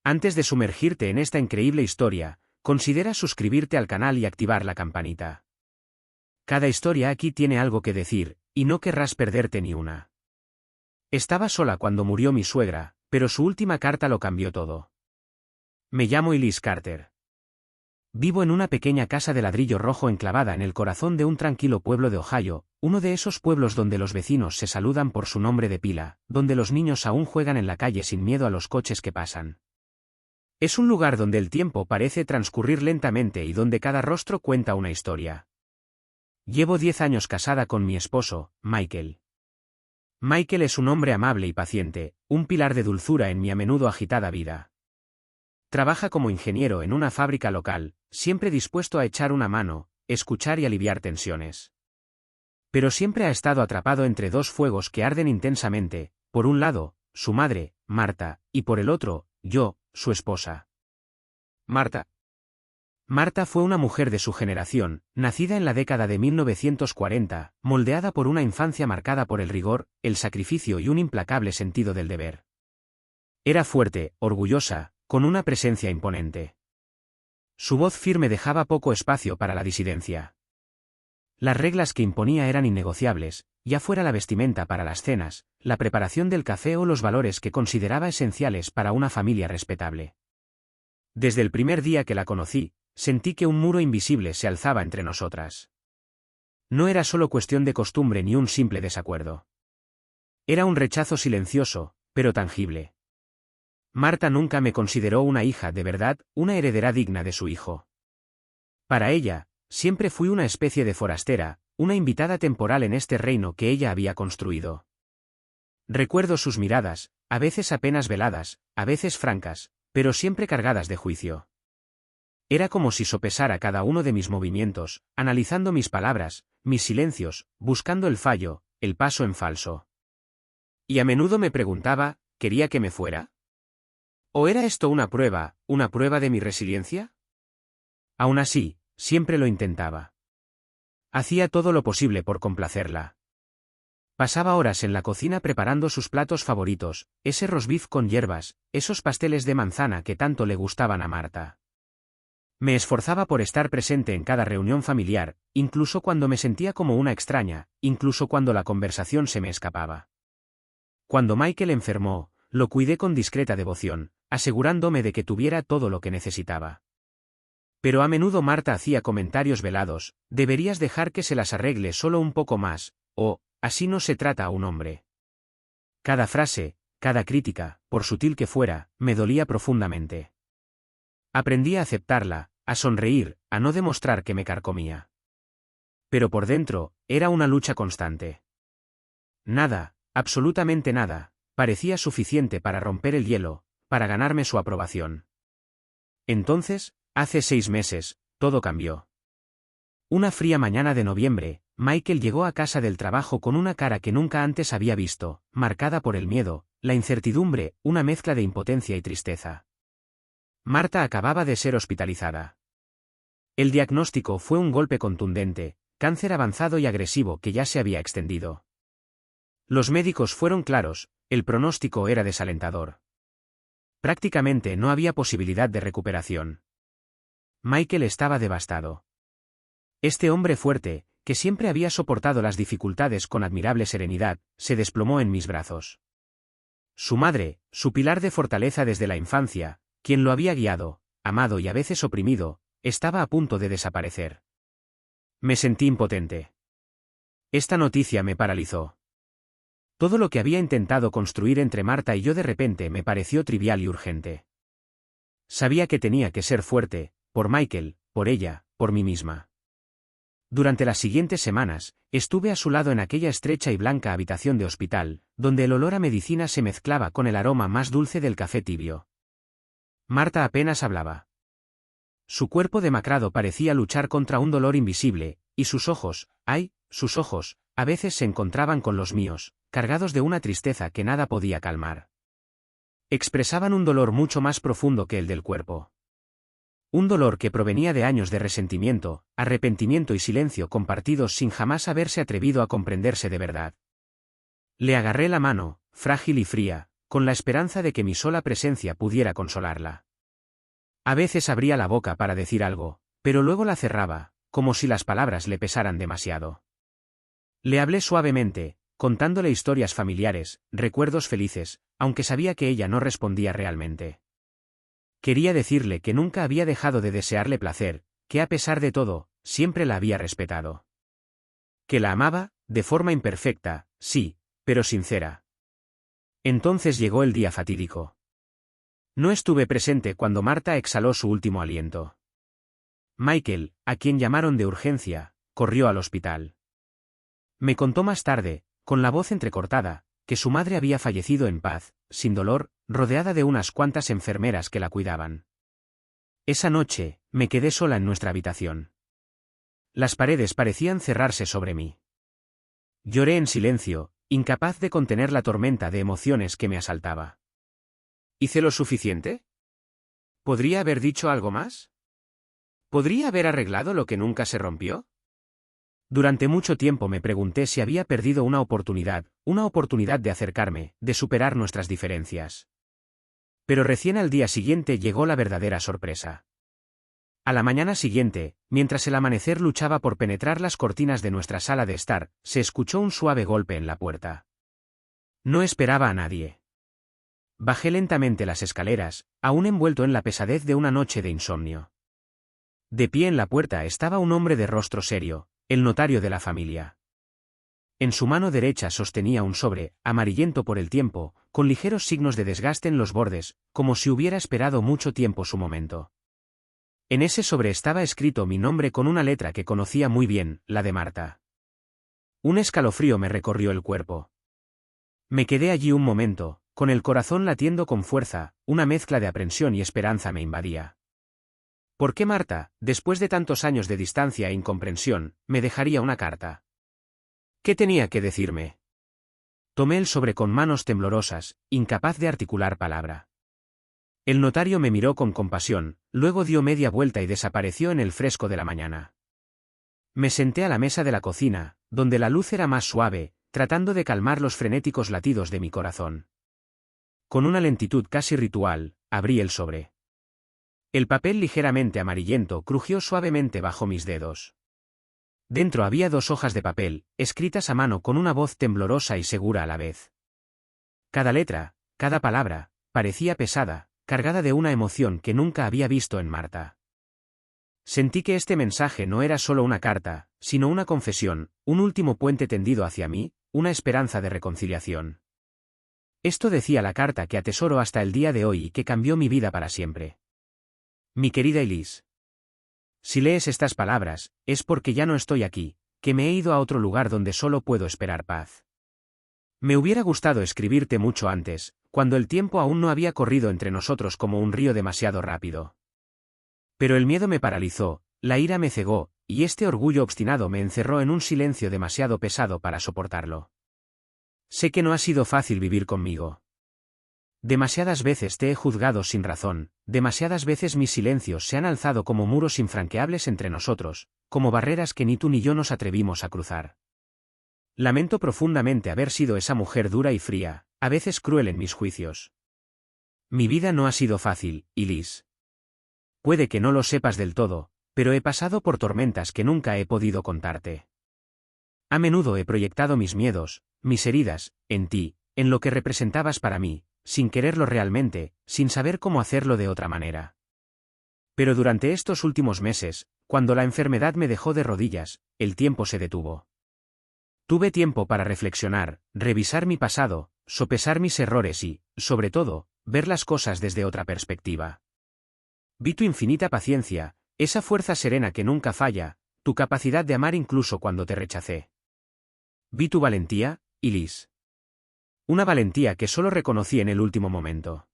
Antes de sumergirte en esta increíble historia, considera suscribirte al canal y activar la campanita. Cada historia aquí tiene algo que decir, y no querrás perderte ni una. Estaba sola cuando murió mi suegra, pero su última carta lo cambió todo. Me llamo Elise Carter. Vivo en una pequeña casa de ladrillo rojo enclavada en el corazón de un tranquilo pueblo de Ohio, uno de esos pueblos donde los vecinos se saludan por su nombre de pila, donde los niños aún juegan en la calle sin miedo a los coches que pasan. Es un lugar donde el tiempo parece transcurrir lentamente y donde cada rostro cuenta una historia. Llevo 10 años casada con mi esposo, Michael. Michael es un hombre amable y paciente, un pilar de dulzura en mi a menudo agitada vida. Trabaja como ingeniero en una fábrica local, siempre dispuesto a echar una mano, escuchar y aliviar tensiones. Pero siempre ha estado atrapado entre dos fuegos que arden intensamente, por un lado, su madre, Marta, y por el otro, yo, su esposa. Marta. Marta fue una mujer de su generación, nacida en la década de 1940, moldeada por una infancia marcada por el rigor, el sacrificio y un implacable sentido del deber. Era fuerte, orgullosa, con una presencia imponente. Su voz firme dejaba poco espacio para la disidencia. Las reglas que imponía eran innegociables, ya fuera la vestimenta para las cenas, la preparación del café o los valores que consideraba esenciales para una familia respetable. Desde el primer día que la conocí, sentí que un muro invisible se alzaba entre nosotras. No era solo cuestión de costumbre ni un simple desacuerdo. Era un rechazo silencioso, pero tangible. Marta nunca me consideró una hija de verdad, una heredera digna de su hijo. Para ella, siempre fui una especie de forastera, una invitada temporal en este reino que ella había construido. Recuerdo sus miradas, a veces apenas veladas, a veces francas, pero siempre cargadas de juicio. Era como si sopesara cada uno de mis movimientos, analizando mis palabras, mis silencios, buscando el fallo, el paso en falso. Y a menudo me preguntaba, ¿quería que me fuera? ¿O era esto una prueba de mi resiliencia? Aún así, siempre lo intentaba. Hacía todo lo posible por complacerla. Pasaba horas en la cocina preparando sus platos favoritos, ese roast beef con hierbas, esos pasteles de manzana que tanto le gustaban a Marta. Me esforzaba por estar presente en cada reunión familiar, incluso cuando me sentía como una extraña, incluso cuando la conversación se me escapaba. Cuando Michael enfermó, lo cuidé con discreta devoción, asegurándome de que tuviera todo lo que necesitaba. Pero a menudo Marta hacía comentarios velados, deberías dejar que se las arregle solo un poco más, o, así no se trata a un hombre. Cada frase, cada crítica, por sutil que fuera, me dolía profundamente. Aprendí a aceptarla, a sonreír, a no demostrar que me carcomía. Pero por dentro, era una lucha constante. Nada, absolutamente nada, parecía suficiente para romper el hielo, para ganarme su aprobación. Entonces, hace 6 meses, todo cambió. Una fría mañana de noviembre, Michael llegó a casa del trabajo con una cara que nunca antes había visto, marcada por el miedo, la incertidumbre, una mezcla de impotencia y tristeza. Marta acababa de ser hospitalizada. El diagnóstico fue un golpe contundente, cáncer avanzado y agresivo que ya se había extendido. Los médicos fueron claros, el pronóstico era desalentador. Prácticamente no había posibilidad de recuperación. Michael estaba devastado. Este hombre fuerte, que siempre había soportado las dificultades con admirable serenidad, se desplomó en mis brazos. Su madre, su pilar de fortaleza desde la infancia, quien lo había guiado, amado y a veces oprimido, estaba a punto de desaparecer. Me sentí impotente. Esta noticia me paralizó. Todo lo que había intentado construir entre Marta y yo de repente me pareció trivial y urgente. Sabía que tenía que ser fuerte, por Michael, por ella, por mí misma. Durante las siguientes semanas, estuve a su lado en aquella estrecha y blanca habitación de hospital, donde el olor a medicina se mezclaba con el aroma más dulce del café tibio. Marta apenas hablaba. Su cuerpo demacrado parecía luchar contra un dolor invisible, y sus ojos, sus ojos, a veces se encontraban con los míos, cargados de una tristeza que nada podía calmar. Expresaban un dolor mucho más profundo que el del cuerpo. Un dolor que provenía de años de resentimiento, arrepentimiento y silencio compartidos sin jamás haberse atrevido a comprenderse de verdad. Le agarré la mano, frágil y fría, con la esperanza de que mi sola presencia pudiera consolarla. A veces abría la boca para decir algo, pero luego la cerraba, como si las palabras le pesaran demasiado. Le hablé suavemente, contándole historias familiares, recuerdos felices, aunque sabía que ella no respondía realmente. Quería decirle que nunca había dejado de desearle placer, que a pesar de todo, siempre la había respetado. Que la amaba, de forma imperfecta, sí, pero sincera. Entonces llegó el día fatídico. No estuve presente cuando Marta exhaló su último aliento. Michael, a quien llamaron de urgencia, corrió al hospital. Me contó más tarde, con la voz entrecortada, que su madre había fallecido en paz, sin dolor, rodeada de unas cuantas enfermeras que la cuidaban. Esa noche, me quedé sola en nuestra habitación. Las paredes parecían cerrarse sobre mí. Lloré en silencio, incapaz de contener la tormenta de emociones que me asaltaba. ¿Hice lo suficiente? ¿Podría haber dicho algo más? ¿Podría haber arreglado lo que nunca se rompió? Durante mucho tiempo me pregunté si había perdido una oportunidad de acercarme, de superar nuestras diferencias. Pero recién al día siguiente llegó la verdadera sorpresa. A la mañana siguiente, mientras el amanecer luchaba por penetrar las cortinas de nuestra sala de estar, se escuchó un suave golpe en la puerta. No esperaba a nadie. Bajé lentamente las escaleras, aún envuelto en la pesadez de una noche de insomnio. De pie en la puerta estaba un hombre de rostro serio, el notario de la familia. En su mano derecha sostenía un sobre, amarillento por el tiempo, con ligeros signos de desgaste en los bordes, como si hubiera esperado mucho tiempo su momento. En ese sobre estaba escrito mi nombre con una letra que conocía muy bien, la de Marta. Un escalofrío me recorrió el cuerpo. Me quedé allí un momento, con el corazón latiendo con fuerza, una mezcla de aprensión y esperanza me invadía. ¿Por qué Marta, después de tantos años de distancia e incomprensión, me dejaría una carta? ¿Qué tenía que decirme? Tomé el sobre con manos temblorosas, incapaz de articular palabra. El notario me miró con compasión, luego dio media vuelta y desapareció en el fresco de la mañana. Me senté a la mesa de la cocina, donde la luz era más suave, tratando de calmar los frenéticos latidos de mi corazón. Con una lentitud casi ritual, abrí el sobre. El papel ligeramente amarillento crujió suavemente bajo mis dedos. Dentro había 2 hojas de papel, escritas a mano con una voz temblorosa y segura a la vez. Cada letra, cada palabra, parecía pesada, cargada de una emoción que nunca había visto en Marta. Sentí que este mensaje no era solo una carta, sino una confesión, un último puente tendido hacia mí, una esperanza de reconciliación. Esto decía la carta que atesoro hasta el día de hoy y que cambió mi vida para siempre. Mi querida Elise. Si lees estas palabras, es porque ya no estoy aquí, que me he ido a otro lugar donde solo puedo esperar paz. Me hubiera gustado escribirte mucho antes, cuando el tiempo aún no había corrido entre nosotros como un río demasiado rápido. Pero el miedo me paralizó, la ira me cegó, y este orgullo obstinado me encerró en un silencio demasiado pesado para soportarlo. Sé que no ha sido fácil vivir conmigo. Demasiadas veces te he juzgado sin razón, demasiadas veces mis silencios se han alzado como muros infranqueables entre nosotros, como barreras que ni tú ni yo nos atrevimos a cruzar. Lamento profundamente haber sido esa mujer dura y fría, a veces cruel en mis juicios. Mi vida no ha sido fácil, Elise. Puede que no lo sepas del todo, pero he pasado por tormentas que nunca he podido contarte. A menudo he proyectado mis miedos, mis heridas, en ti, en lo que representabas para mí, sin quererlo realmente, sin saber cómo hacerlo de otra manera. Pero durante estos últimos meses, cuando la enfermedad me dejó de rodillas, el tiempo se detuvo. Tuve tiempo para reflexionar, revisar mi pasado, sopesar mis errores y, sobre todo, ver las cosas desde otra perspectiva. Vi tu infinita paciencia, esa fuerza serena que nunca falla, tu capacidad de amar incluso cuando te rechacé. Vi tu valentía, Elise. Una valentía que solo reconocí en el último momento.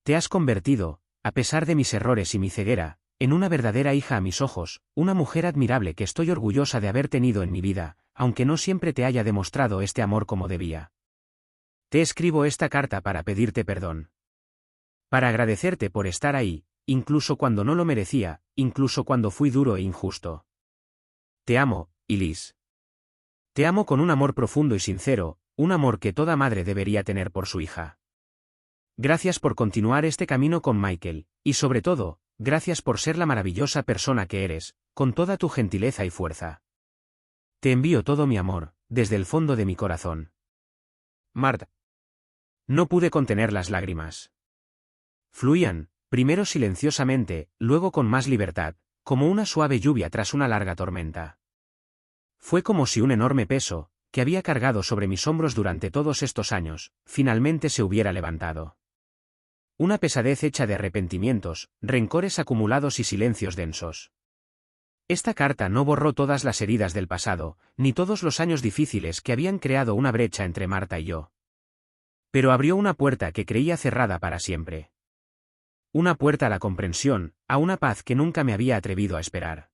Te has convertido, a pesar de mis errores y mi ceguera, en una verdadera hija a mis ojos, una mujer admirable que estoy orgullosa de haber tenido en mi vida, aunque no siempre te haya demostrado este amor como debía. Te escribo esta carta para pedirte perdón. Para agradecerte por estar ahí, incluso cuando no lo merecía, incluso cuando fui duro e injusto. Te amo, Elise. Te amo con un amor profundo y sincero, un amor que toda madre debería tener por su hija. Gracias por continuar este camino con Michael, y sobre todo, gracias por ser la maravillosa persona que eres, con toda tu gentileza y fuerza. Te envío todo mi amor, desde el fondo de mi corazón. Marta. No pude contener las lágrimas. Fluían, primero silenciosamente, luego con más libertad, como una suave lluvia tras una larga tormenta. Fue como si un enorme peso, que había cargado sobre mis hombros durante todos estos años, finalmente se hubiera levantado. Una pesadez hecha de arrepentimientos, rencores acumulados y silencios densos. Esta carta no borró todas las heridas del pasado, ni todos los años difíciles que habían creado una brecha entre Marta y yo. Pero abrió una puerta que creía cerrada para siempre. Una puerta a la comprensión, a una paz que nunca me había atrevido a esperar.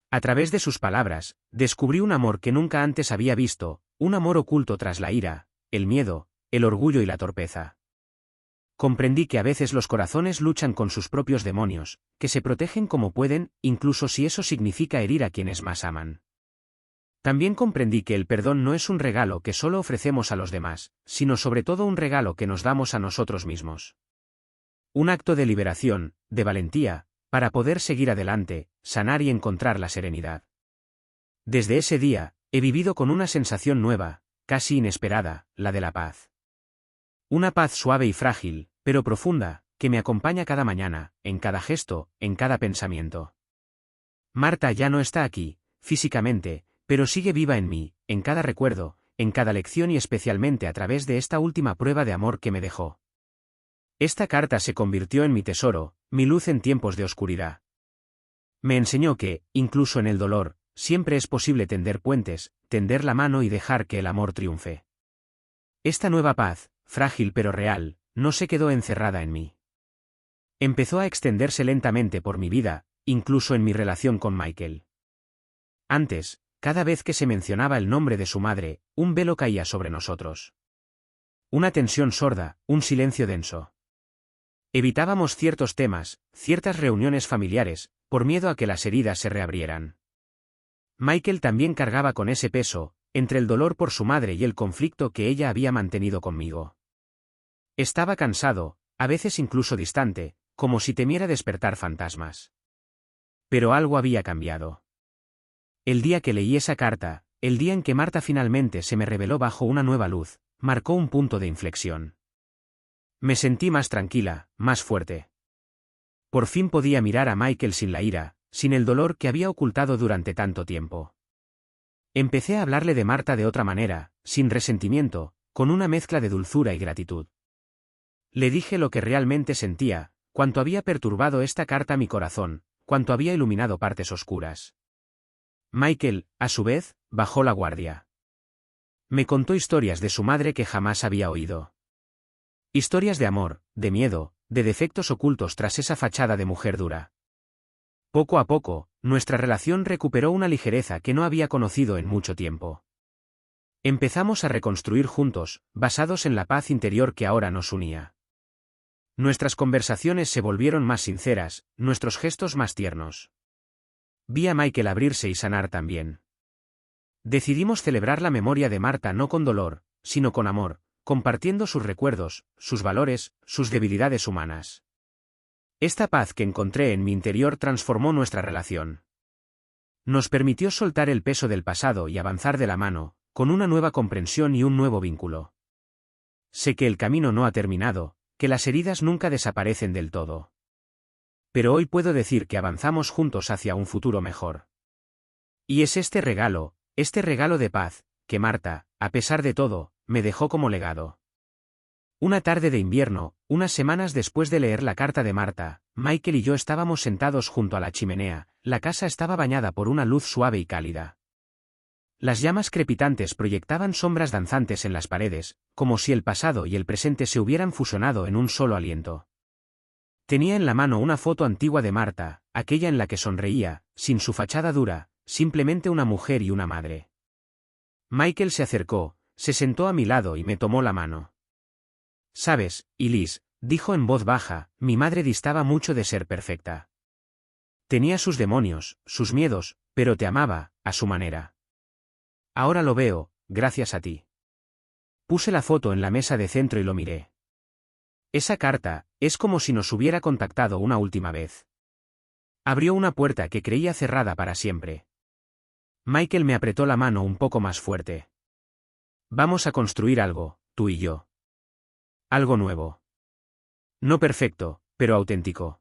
A través de sus palabras, descubrí un amor que nunca antes había visto, un amor oculto tras la ira, el miedo, el orgullo y la torpeza. Comprendí que a veces los corazones luchan con sus propios demonios, que se protegen como pueden, incluso si eso significa herir a quienes más aman. También comprendí que el perdón no es un regalo que solo ofrecemos a los demás, sino sobre todo un regalo que nos damos a nosotros mismos. Un acto de liberación, de valentía, para poder seguir adelante, sanar y encontrar la serenidad. Desde ese día, he vivido con una sensación nueva, casi inesperada, la de la paz. Una paz suave y frágil, pero profunda, que me acompaña cada mañana, en cada gesto, en cada pensamiento. Marta ya no está aquí, físicamente, pero sigue viva en mí, en cada recuerdo, en cada lección y especialmente a través de esta última prueba de amor que me dejó. Esta carta se convirtió en mi tesoro, mi luz en tiempos de oscuridad. Me enseñó que, incluso en el dolor, siempre es posible tender puentes, tender la mano y dejar que el amor triunfe. Esta nueva paz, frágil pero real, no se quedó encerrada en mí. Empezó a extenderse lentamente por mi vida, incluso en mi relación con Michael. Antes, cada vez que se mencionaba el nombre de su madre, un velo caía sobre nosotros. Una tensión sorda, un silencio denso. Evitábamos ciertos temas, ciertas reuniones familiares, por miedo a que las heridas se reabrieran. Michael también cargaba con ese peso, entre el dolor por su madre y el conflicto que ella había mantenido conmigo. Estaba cansado, a veces incluso distante, como si temiera despertar fantasmas. Pero algo había cambiado. El día que leí esa carta, el día en que Marta finalmente se me reveló bajo una nueva luz, marcó un punto de inflexión. Me sentí más tranquila, más fuerte. Por fin podía mirar a Michael sin la ira, sin el dolor que había ocultado durante tanto tiempo. Empecé a hablarle de Marta de otra manera, sin resentimiento, con una mezcla de dulzura y gratitud. Le dije lo que realmente sentía, cuánto había perturbado esta carta mi corazón, cuánto había iluminado partes oscuras. Michael, a su vez, bajó la guardia. Me contó historias de su madre que jamás había oído. Historias de amor, de miedo, de defectos ocultos tras esa fachada de mujer dura. Poco a poco, nuestra relación recuperó una ligereza que no había conocido en mucho tiempo. Empezamos a reconstruir juntos, basados en la paz interior que ahora nos unía. Nuestras conversaciones se volvieron más sinceras, nuestros gestos más tiernos. Vi a Michael abrirse y sanar también. Decidimos celebrar la memoria de Marta no con dolor, sino con amor, compartiendo sus recuerdos, sus valores, sus debilidades humanas. Esta paz que encontré en mi interior transformó nuestra relación. Nos permitió soltar el peso del pasado y avanzar de la mano, con una nueva comprensión y un nuevo vínculo. Sé que el camino no ha terminado, que las heridas nunca desaparecen del todo. Pero hoy puedo decir que avanzamos juntos hacia un futuro mejor. Y es este regalo de paz, que Marta, a pesar de todo, me dejó como legado. Una tarde de invierno, unas semanas después de leer la carta de Marta, Michael y yo estábamos sentados junto a la chimenea, la casa estaba bañada por una luz suave y cálida. Las llamas crepitantes proyectaban sombras danzantes en las paredes, como si el pasado y el presente se hubieran fusionado en un solo aliento. Tenía en la mano una foto antigua de Marta, aquella en la que sonreía, sin su fachada dura, simplemente una mujer y una madre. Michael se acercó, se sentó a mi lado y me tomó la mano. «Sabes, Elise», dijo en voz baja, «mi madre distaba mucho de ser perfecta. Tenía sus demonios, sus miedos, pero te amaba, a su manera. Ahora lo veo, gracias a ti». Puse la foto en la mesa de centro y lo miré. Esa carta, es como si nos hubiera contactado una última vez. Abrió una puerta que creía cerrada para siempre. Michael me apretó la mano un poco más fuerte. Vamos a construir algo, tú y yo. Algo nuevo. No perfecto, pero auténtico.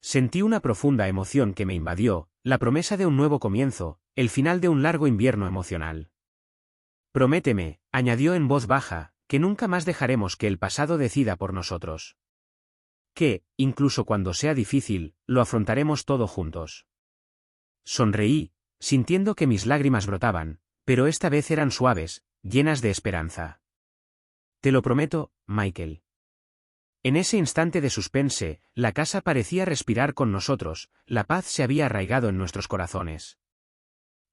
Sentí una profunda emoción que me invadió, la promesa de un nuevo comienzo, el final de un largo invierno emocional. Prométeme, añadió en voz baja, que nunca más dejaremos que el pasado decida por nosotros. Que, incluso cuando sea difícil, lo afrontaremos todo juntos. Sonreí, sintiendo que mis lágrimas brotaban, pero esta vez eran suaves, llenas de esperanza. Te lo prometo, Michael. En ese instante de suspense, la casa parecía respirar con nosotros, la paz se había arraigado en nuestros corazones.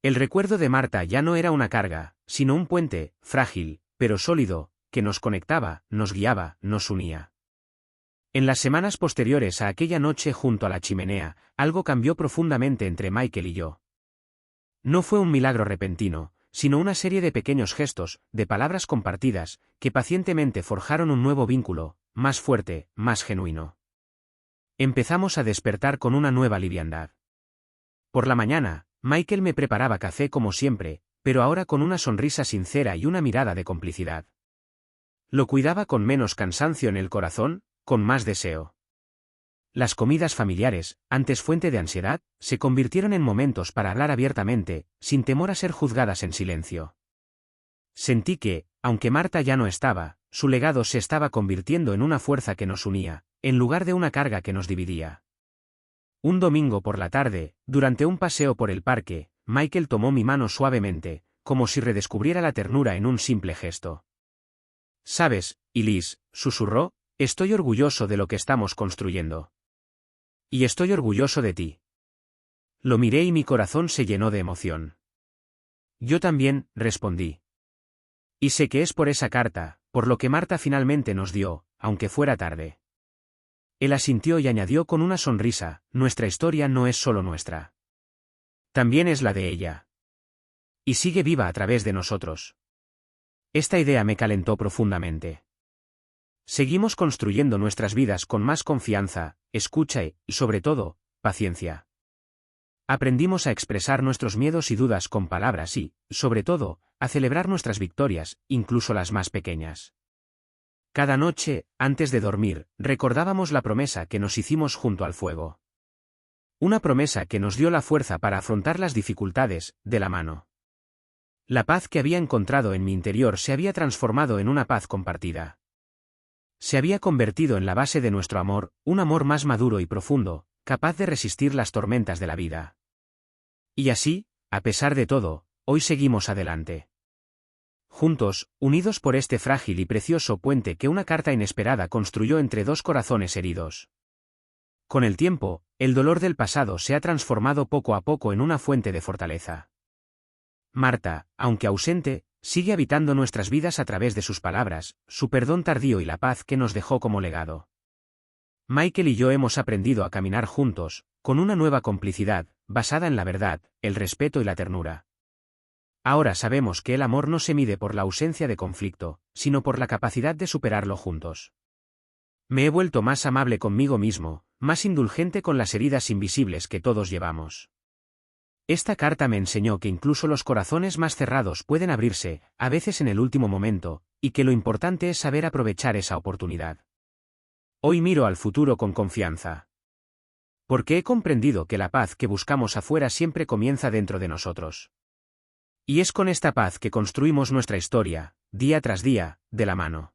El recuerdo de Marta ya no era una carga, sino un puente, frágil, pero sólido, que nos conectaba, nos guiaba, nos unía. En las semanas posteriores a aquella noche junto a la chimenea, algo cambió profundamente entre Michael y yo. No fue un milagro repentino, sino una serie de pequeños gestos, de palabras compartidas, que pacientemente forjaron un nuevo vínculo, más fuerte, más genuino. Empezamos a despertar con una nueva liviandad. Por la mañana, Michael me preparaba café como siempre, pero ahora con una sonrisa sincera y una mirada de complicidad. Lo cuidaba con menos cansancio en el corazón, con más deseo. Las comidas familiares, antes fuente de ansiedad, se convirtieron en momentos para hablar abiertamente, sin temor a ser juzgadas en silencio. Sentí que, aunque Marta ya no estaba, su legado se estaba convirtiendo en una fuerza que nos unía, en lugar de una carga que nos dividía. Un domingo por la tarde, durante un paseo por el parque, Michael tomó mi mano suavemente, como si redescubriera la ternura en un simple gesto. «¿Sabes, Elise?», susurró, «estoy orgulloso de lo que estamos construyendo. Y estoy orgulloso de ti». Lo miré y mi corazón se llenó de emoción. «Yo también», respondí. «Y sé que es por esa carta, por lo que Marta finalmente nos dio, aunque fuera tarde». Él asintió y añadió con una sonrisa, «Nuestra historia no es solo nuestra. También es la de ella. Y sigue viva a través de nosotros». Esta idea me calentó profundamente. Seguimos construyendo nuestras vidas con más confianza, escucha y, sobre todo, paciencia. Aprendimos a expresar nuestros miedos y dudas con palabras y, sobre todo, a celebrar nuestras victorias, incluso las más pequeñas. Cada noche, antes de dormir, recordábamos la promesa que nos hicimos junto al fuego. Una promesa que nos dio la fuerza para afrontar las dificultades, de la mano. La paz que había encontrado en mi interior se había transformado en una paz compartida. Se había convertido en la base de nuestro amor, un amor más maduro y profundo, capaz de resistir las tormentas de la vida. Y así, a pesar de todo, hoy seguimos adelante. Juntos, unidos por este frágil y precioso puente que una carta inesperada construyó entre dos corazones heridos. Con el tiempo, el dolor del pasado se ha transformado poco a poco en una fuente de fortaleza. Marta, aunque ausente, sigue habitando nuestras vidas a través de sus palabras, su perdón tardío y la paz que nos dejó como legado. Michael y yo hemos aprendido a caminar juntos, con una nueva complicidad, basada en la verdad, el respeto y la ternura. Ahora sabemos que el amor no se mide por la ausencia de conflicto, sino por la capacidad de superarlo juntos. Me he vuelto más amable conmigo mismo, más indulgente con las heridas invisibles que todos llevamos. Esta carta me enseñó que incluso los corazones más cerrados pueden abrirse, a veces en el último momento, y que lo importante es saber aprovechar esa oportunidad. Hoy miro al futuro con confianza. Porque he comprendido que la paz que buscamos afuera siempre comienza dentro de nosotros. Y es con esta paz que construimos nuestra historia, día tras día, de la mano.